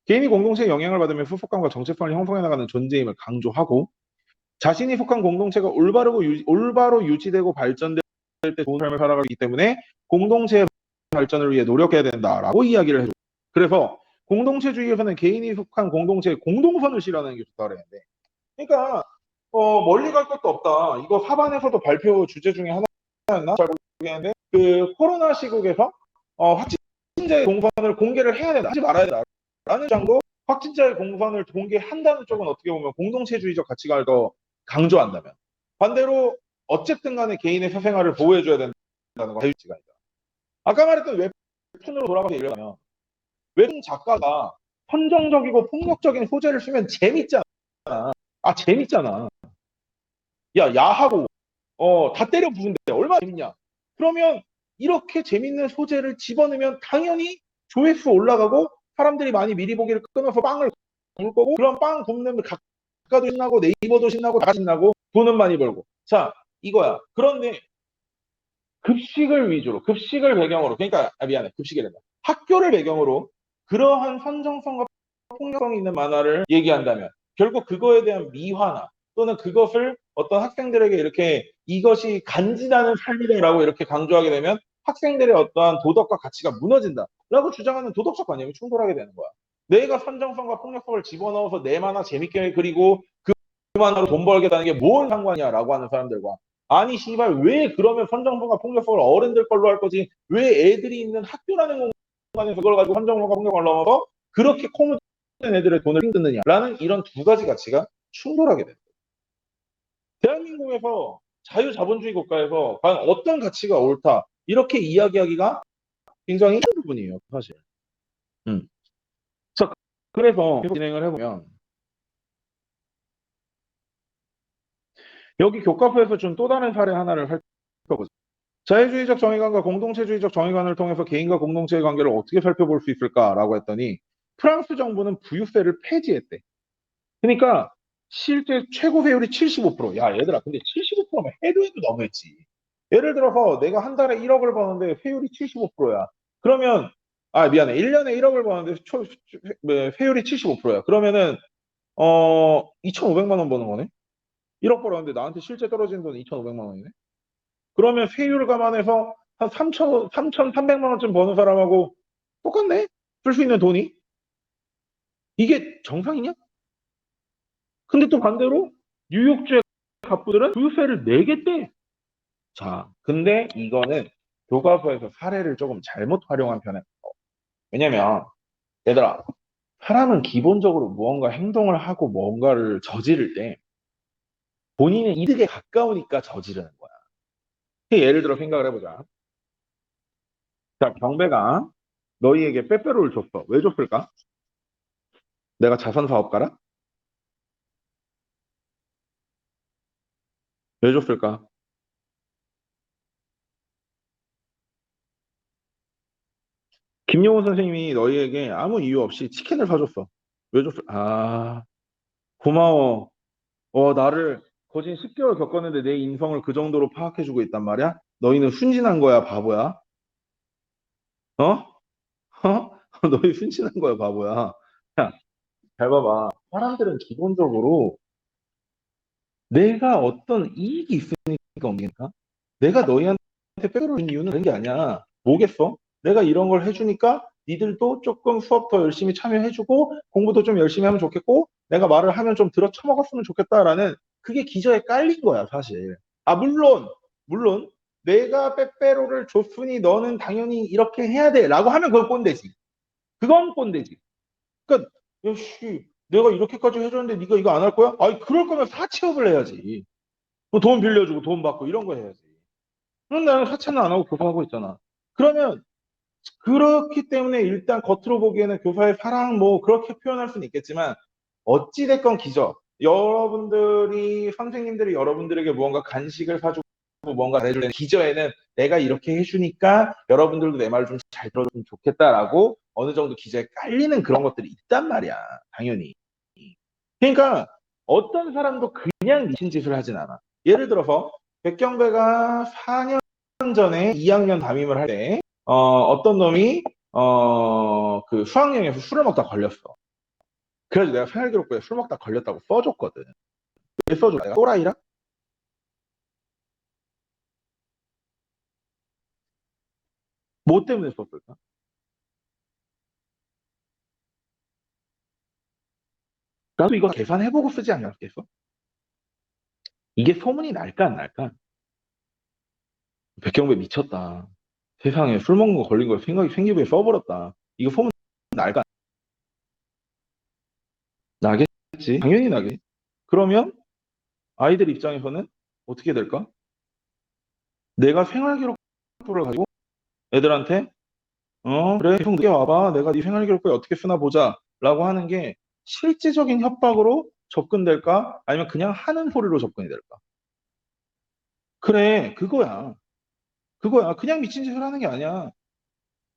개인이 공동체의 영향을 받으며 소속감과 정체성을 형성해 나가는 존재임을 강조하고, 자신이 속한 공동체가 올바로 유지되고 발전될 때 좋은 삶을 살아가기 때문에 공동체의 발전을 위해 노력해야 된다라고 이야기를 해줘. 그래서 공동체주의에서는 개인이 속한 공동체의 공동선을 실현하는 게 좋다 그랬는데, 그러니까 멀리 갈 것도 없다. 이거 사반에서도 발표 주제 중에 하나였나? 잘 모르겠는데, 그 코로나 시국에서 확진자의 동선을 공개를 해야 된다, 하지 말아야 된다 라는 장도, 확진자의 공선을 공개한다는 쪽은 어떻게 보면 공동체주의적 가치관을 더 강조한다면, 반대로 어쨌든 간에 개인의 사생활을 보호해줘야 된다는 건 자유주의가이다. 아까 말했던 웹툰으로 돌아가서 얘기하면, 웹툰 작가가 선정적이고 폭력적인 소재를 쓰면 재밌잖아. 재밌잖아. 야, 야하고 다 때려 부순데 얼마나 재밌냐. 그러면 이렇게 재밌는 소재를 집어넣으면 당연히 조회수 올라가고 사람들이 많이 미리 보기를 끊어서 빵을 굴 거고, 그런 빵 굽는 작가도 신나고 네이버도 신나고 다 신나고 돈은 많이 벌고. 자, 이거야. 그런데 급식을 위주로, 급식을 배경으로, 그러니까 미안해, 급식이란다. 학교를 배경으로 그러한 선정성과 폭력성이 있는 만화를 얘기한다면 결국 그거에 대한 미화나 또는 그것을 어떤 학생들에게 이렇게 이것이 간지나는 삶이다라고 이렇게 강조하게 되면 학생들의 어떠한 도덕과 가치가 무너진다라고 주장하는 도덕적 관념이 충돌하게 되는 거야. 내가 선정성과 폭력성을 집어넣어서 내 만화 재밌게 그리고 그 만화로 돈 벌겠다는 게 뭔 상관이야라고 하는 사람들과, 아니 씨발 왜 그러면 선정성과 폭력성을 어른들 걸로 할 거지 왜 애들이 있는 학교라는 공간에서 그걸 가지고 선정성과 폭력을 넣어서 그렇게 코묻은 애들의 돈을 뜯느냐라는 이런 두 가지 가치가 충돌하게 됩니다. 대한민국에서 자유자본주의 국가에서 과연 어떤 가치가 옳다 이렇게 이야기하기가 굉장히 힘든 부분이에요, 사실. 자, 그래서 계속 진행을 해보면 여기 교과서에서 준 또 다른 사례 하나를 살펴보자. 자유주의적 정의관과 공동체주의적 정의관을 통해서 개인과 공동체의 관계를 어떻게 살펴볼 수 있을까라고 했더니, 프랑스 정부는 부유세를 폐지했대. 그러니까 실제 최고 회율이 75%. 야, 얘들아, 근데 75%면 해도 너무했지. 예를 들어서 내가 한 달에 1억을 버는데 회율이 75%야. 그러면, 아, 미안해. 1년에 1억을 버는데 회율이 75%야. 그러면은, 2,500만 원 버는 거네? 1억 벌었는데 나한테 실제 떨어지는 돈은 2,500만 원이네? 그러면 회율 감안해서 한 3,300만 원쯤 버는 사람하고 똑같네? 쓸 수 있는 돈이? 이게 정상이냐? 근데 또 반대로 뉴욕주의 갑부들은 부유세를 내겠대. 자, 근데 이거는 교과서에서 사례를 조금 잘못 활용한 편에 있어. 왜냐면 얘들아, 사람은 기본적으로 무언가 행동을 하고 뭔가를 저지를 때 본인의 이득에 가까우니까 저지르는 거야. 예를 들어 생각을 해보자. 자, 경배가 너희에게 빼빼로를 줬어. 왜 줬을까? 내가 자선 사업가라? 왜 줬을까? 김용호 선생님이 너희에게 아무 이유 없이 치킨을 사줬어. 왜 줬을까? 아, 고마워. 나를 거진 10개월 겪었는데 내 인성을 그 정도로 파악해주고 있단 말이야? 너희는 순진한 거야, 바보야? 어? 어? 너희 순진한 거야, 바보야. 야, 잘 봐봐. 사람들은 기본적으로 내가 어떤 이익이 있으니까 옮기니까? 내가 너희한테 빼빼로를 준 이유는 그런 게 아니야. 뭐겠어? 내가 이런 걸 해주니까 니들도 조금 수업 더 열심히 참여해주고 공부도 좀 열심히 하면 좋겠고 내가 말을 하면 좀 들어 쳐먹었으면 좋겠다라는 그게 기저에 깔린 거야, 사실. 아, 물론 내가 빼빼로를 줬으니 너는 당연히 이렇게 해야 돼 라고 하면 그건 꼰대지. 그건 꼰대지. 그러니까 야, 씨, 내가 이렇게까지 해줬는데 네가 이거 안 할 거야? 아니, 그럴 거면 사채업을 해야지. 뭐돈 빌려주고 돈 받고 이런 거 해야지. 그럼 나는 사채는 안 하고 교사하고 있잖아. 그러면 그렇기 때문에 일단 겉으로 보기에는 교사의 사랑 뭐 그렇게 표현할 수는 있겠지만 어찌됐건 기저. 여러분들이 선생님들이 여러분들에게 무언가 간식을 사주고 뭔가 해줄 때 기저에는 내가 이렇게 해주니까 여러분들도 내 말을 좀 잘 들어주면 좋겠다라고 어느 정도 기저에 깔리는 그런 것들이 있단 말이야. 당연히. 그러니까 어떤 사람도 그냥 미친 짓을 하진 않아. 예를 들어서 백경배가 4년 전에 2학년 담임을 할 때 어떤 놈이 그 수학여행에서 술을 먹다 걸렸어. 그래서 내가 생활기록부에 술 먹다 걸렸다고 써줬거든. 왜 써줘? 내가 또라이라? 뭐 때문에 썼을까? 나도 이거 계산해보고 쓰지 않았겠어? 이게 소문이 날까 안 날까? 백경배 미쳤다. 세상에 술 먹는 거 걸린 거 생각이 생기부에 써버렸다. 이거 소문 날까? 나겠지. 당연히 나겠지. 그러면 아이들 입장에서는 어떻게 될까? 내가 생활기록부를 가지고 애들한테 그래 계속 늦게 와봐. 내가 네 생활기록부에 어떻게 쓰나 보자 라고 하는 게 실질적인 협박으로 접근될까? 아니면 그냥 하는 소리로 접근이 될까? 그래, 그거야. 그냥 미친 짓을 하는 게 아니야.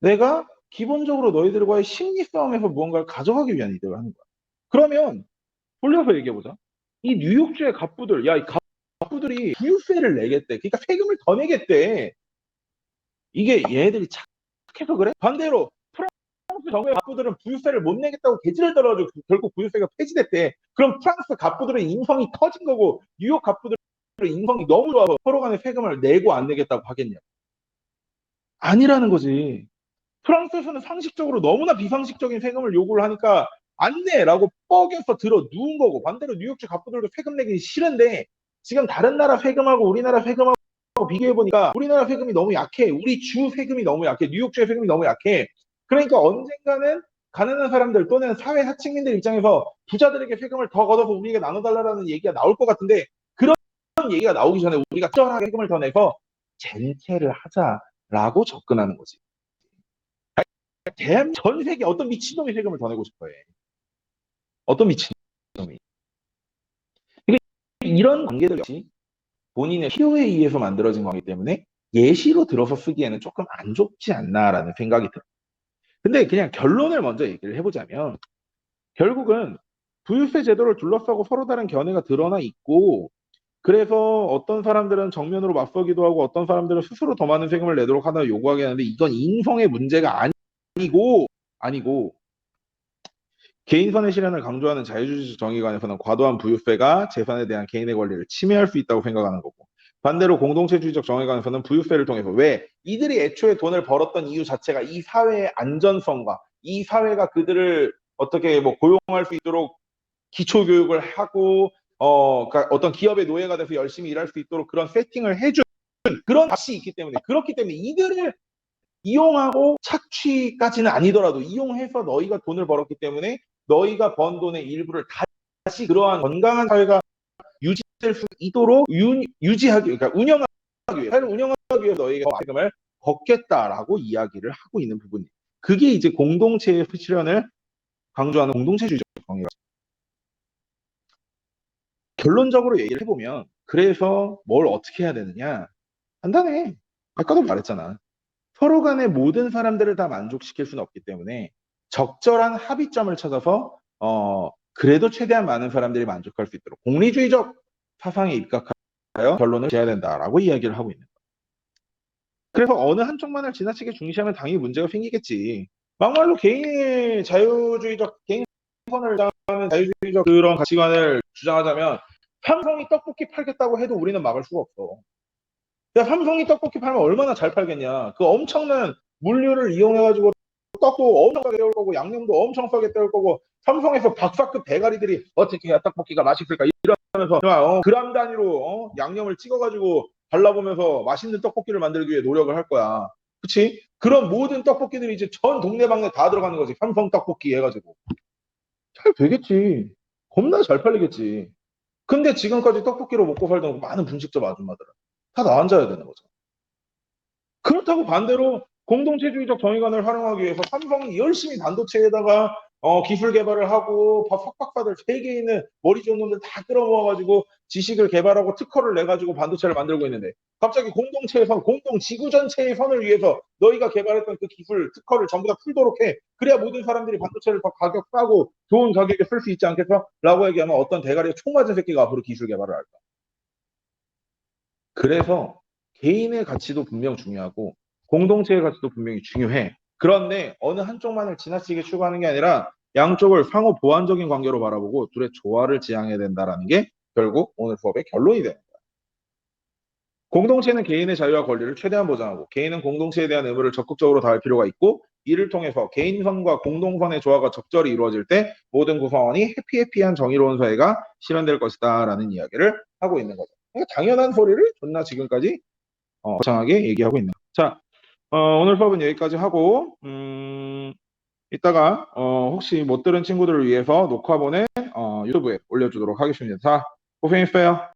내가 기본적으로 너희들과의 심리 싸움에서 무언가를 가져가기 위한 이득을 하는 거야. 그러면 돌려서 얘기해보자. 이 뉴욕주의 갑부들, 야, 이 갑부들이 부유세를 내겠대. 그러니까 세금을 더 내겠대. 이게 얘네들이 착해서 그래? 반대로 프랑스 정부의 갑부들은 부유세를 못 내겠다고 개지를 떨어가지고 결국 부유세가 폐지됐대. 그럼 프랑스 갑부들의 인성이 터진 거고 뉴욕 갑부들의 인성이 너무 좋아서 서로 간에 세금을 내고 안 내겠다고 하겠냐? 아니라는 거지. 프랑스에서는 상식적으로 너무나 비상식적인 세금을 요구를 하니까 안 내라고 뻐겨서 들어 누운 거고 반대로 뉴욕주 갑부들도 세금 내기 싫은데 지금 다른 나라 세금하고 우리나라 세금하고 비교해보니까 우리나라 세금이 너무 약해. 우리 주 세금이 너무 약해. 뉴욕주의 세금이 너무 약해. 그러니까 언젠가는 가난한 사람들 또는 사회 하층민들 입장에서 부자들에게 세금을 더 걷어서 우리에게 나눠달라는 얘기가 나올 것 같은데 그런 얘기가 나오기 전에 우리가 적절하게 세금을 더 내서 젠체를 하자라고 접근하는 거지. 전 세계 어떤 미친놈이 세금을 더 내고 싶어 해. 어떤 미친놈이. 그러니까 이런 관계들 역시 본인의 필요에 의해서 만들어진 거기 때문에 예시로 들어서 쓰기에는 조금 안 좋지 않나라는 생각이 들어요. 근데 그냥 결론을 먼저 얘기를 해보자면 결국은 부유세 제도를 둘러싸고 서로 다른 견해가 드러나 있고, 그래서 어떤 사람들은 정면으로 맞서기도 하고 어떤 사람들은 스스로 더 많은 세금을 내도록 하나 요구하게 하는데, 이건 인성의 문제가 아니고 개인선의 실현을 강조하는 자유주의적 정의관에서는 과도한 부유세가 재산에 대한 개인의 권리를 침해할 수 있다고 생각하는 거고, 반대로 공동체주의적 정의관에서는 부유세를 통해서, 왜? 이들이 애초에 돈을 벌었던 이유 자체가 이 사회의 안전성과 이 사회가 그들을 어떻게 뭐 고용할 수 있도록 기초교육을 하고 그러니까 어떤 기업의 노예가 돼서 열심히 일할 수 있도록 그런 세팅을 해준 그런 값이 있기 때문에, 그렇기 때문에 이들을 이용하고 착취까지는 아니더라도 이용해서 너희가 돈을 벌었기 때문에 너희가 번 돈의 일부를 다시 그러한 건강한 사회가 유지될 수 있도록 유지하기, 그러니까 운영하기 위해, 사회를 운영하기 위해서 너희가 세금을 걷겠다라고 이야기를 하고 있는 부분이에요. 그게 이제 공동체의 실현을 강조하는 공동체주의적 정의가. 결론적으로 얘기를 해보면, 그래서 뭘 어떻게 해야 되느냐? 간단해. 아까도 말했잖아. 서로 간에 모든 사람들을 다 만족시킬 수는 없기 때문에 적절한 합의점을 찾아서 그래도 최대한 많은 사람들이 만족할 수 있도록 공리주의적 사상에 입각하여 결론을 지어야 된다라고 이야기를 하고 있는 거예요. 그래서 어느 한쪽만을 지나치게 중시하면 당연히 문제가 생기겠지. 막말로 개인의 자유주의적, 개인선을 주장하는 자유주의적 그런 가치관을 주장하자면 삼성이 떡볶이 팔겠다고 해도 우리는 막을 수가 없어. 야, 삼성이 떡볶이 팔면 얼마나 잘 팔겠냐. 그 엄청난 물류를 이용해가지고 떡도 엄청 싸게 때울 거고 양념도 엄청 싸게 때울 거고, 삼성에서 박사급 대가리들이 어떻게 해야 떡볶이가 맛있을까 이러면서 그람 단위로 양념을 찍어가지고 발라보면서 맛있는 떡볶이를 만들기 위해 노력을 할 거야. 그치? 그런 모든 떡볶이들이 이제 전 동네방네 다 들어가는 거지. 삼성 떡볶이 해가지고. 잘 되겠지. 겁나 잘 팔리겠지. 근데 지금까지 떡볶이로 먹고 살던 많은 분식점 아줌마들은 다 나앉아야 되는 거죠. 그렇다고 반대로 공동체주의적 정의관을 활용하기 위해서 삼성이 열심히 반도체에다가 기술 개발을 하고 석박사들 세계에 있는 머리 좋은 놈들 다 끌어모아가지고 지식을 개발하고 특허를 내가지고 반도체를 만들고 있는데, 갑자기 공동체의 선, 공동 지구 전체의 선을 위해서 너희가 개발했던 그 기술 특허를 전부 다 풀도록 해. 그래야 모든 사람들이 반도체를 더 가격 싸고 좋은 가격에 쓸 수 있지 않겠어? 라고 얘기하면 어떤 대가리에 총 맞은 새끼가 앞으로 기술 개발을 할까? 그래서 개인의 가치도 분명 중요하고 공동체의 가치도 분명히 중요해. 그런데 어느 한쪽만을 지나치게 추구하는 게 아니라 양쪽을 상호 보완적인 관계로 바라보고 둘의 조화를 지향해야 된다라는 게 결국 오늘 수업의 결론이 되는 거야. 공동체는 개인의 자유와 권리를 최대한 보장하고 개인은 공동체에 대한 의무를 적극적으로 다할 필요가 있고, 이를 통해서 개인선과 공동선의 조화가 적절히 이루어질 때 모든 구성원이 해피해피한 정의로운 사회가 실현될 것이다 라는 이야기를 하고 있는 거죠. 그러니까 당연한 소리를 존나 지금까지 거창하게 얘기하고 있네요. 자, 오늘 수업은 여기까지 하고 이따가 혹시 못 들은 친구들을 위해서 녹화본에 유튜브에 올려주도록 하겠습니다. 자, 고생했어요.